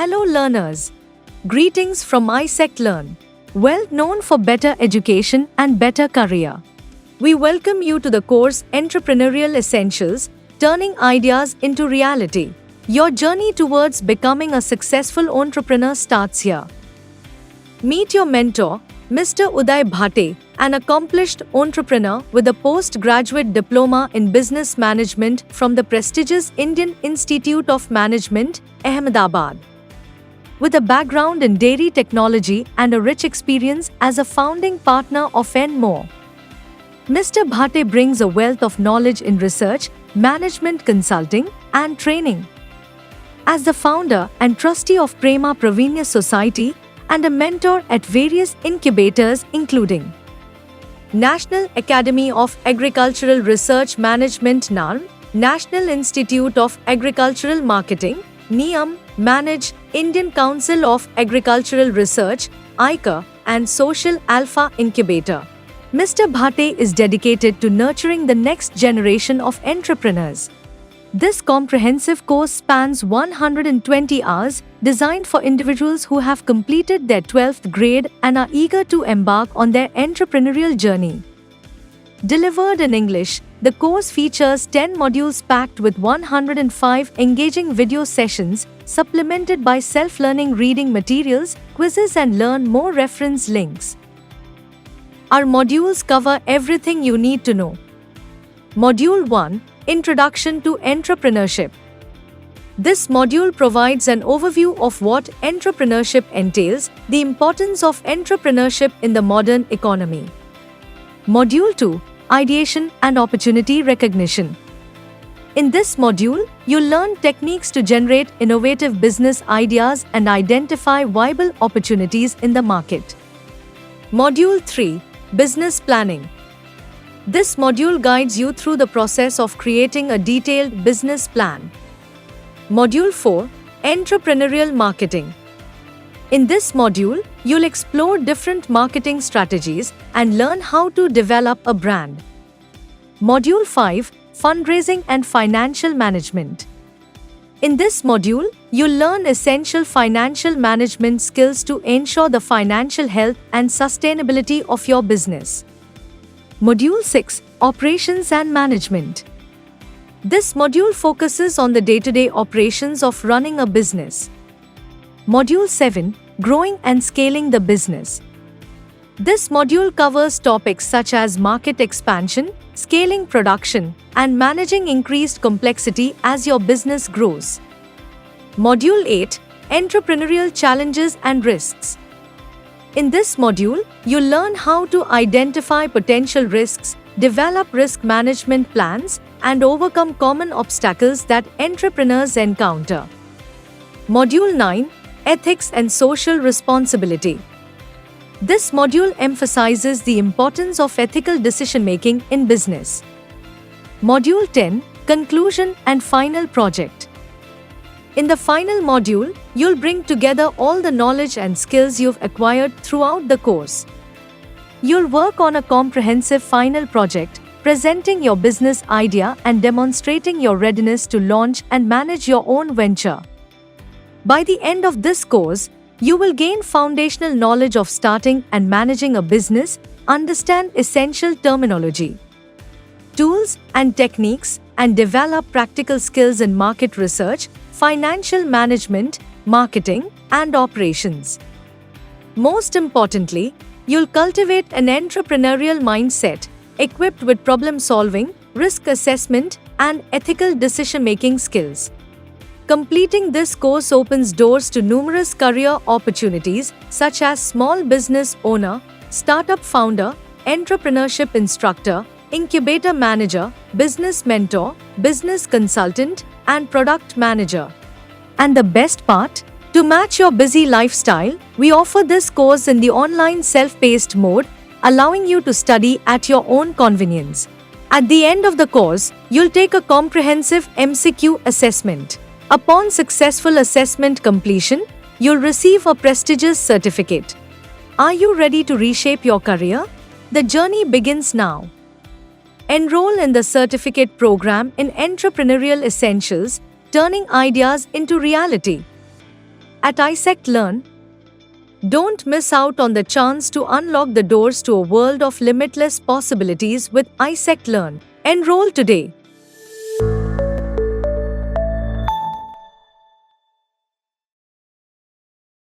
Hello learners! Greetings from iSect Learn, well known for better education and better career. We welcome you to the course Entrepreneurial Essentials, Turning Ideas into Reality. Your journey towards becoming a successful entrepreneur starts here. Meet your mentor, Mr. Uday Bhate, an accomplished entrepreneur with a postgraduate diploma in business management from the prestigious Indian Institute of Management, Ahmedabad. With a background in dairy technology and a rich experience as a founding partner of N-More, Mr. Bhate brings a wealth of knowledge in research, management consulting, and training. As the founder and trustee of Prema Praveenya Society and a mentor at various incubators including National Academy of Agricultural Research Management NARM, National Institute of Agricultural Marketing, NIAM, Manage, Indian Council of Agricultural Research, ICAR, and Social Alpha Incubator. Mr. Bhate is dedicated to nurturing the next generation of entrepreneurs. This comprehensive course spans 120 hours, designed for individuals who have completed their 12th grade and are eager to embark on their entrepreneurial journey. Delivered in English, the course features 10 modules packed with 105 engaging video sessions, supplemented by self-learning reading materials, quizzes and learn more reference links. Our modules cover everything you need to know. Module 1, Introduction to Entrepreneurship. This module provides an overview of what entrepreneurship entails, the importance of entrepreneurship in the modern economy. Module 2, Ideation and Opportunity Recognition. In this module, you'll learn techniques to generate innovative business ideas and identify viable opportunities in the market. Module 3, Business Planning. This module guides you through the process of creating a detailed business plan. Module 4, Entrepreneurial Marketing. In this module, you'll explore different marketing strategies and learn how to develop a brand. Module 5, Fundraising and Financial Management. In this module, you'll learn essential financial management skills to ensure the financial health and sustainability of your business. Module 6, Operations and Management. This module focuses on the day-to-day operations of running a business. Module 7, Growing and Scaling the Business. This module covers topics such as market expansion, scaling production, and managing increased complexity as your business grows. Module 8, Entrepreneurial Challenges and Risks. In this module, you'll learn how to identify potential risks, develop risk management plans, and overcome common obstacles that entrepreneurs encounter. Module 9, Ethics and Social Responsibility. This module emphasizes the importance of ethical decision-making in business. Module 10, Conclusion and Final Project. In the final module, you'll bring together all the knowledge and skills you've acquired throughout the course. You'll work on a comprehensive final project, presenting your business idea and demonstrating your readiness to launch and manage your own venture. By the end of this course, you will gain foundational knowledge of starting and managing a business, understand essential terminology, tools and techniques, and develop practical skills in market research, financial management, marketing, and operations. Most importantly, you'll cultivate an entrepreneurial mindset, equipped with problem-solving, risk assessment, and ethical decision-making skills. Completing this course opens doors to numerous career opportunities such as small business owner, startup founder, entrepreneurship instructor, incubator manager, business mentor, business consultant, and product manager. And the best part? To match your busy lifestyle, we offer this course in the online self-paced mode, allowing you to study at your own convenience. At the end of the course, you'll take a comprehensive MCQ assessment. Upon successful assessment completion, you'll receive a prestigious certificate. Are you ready to reshape your career? The journey begins now. Enroll in the certificate program in Entrepreneurial Essentials, Turning Ideas into Reality. At iSect Learn, don't miss out on the chance to unlock the doors to a world of limitless possibilities with iSect Learn. Enroll today.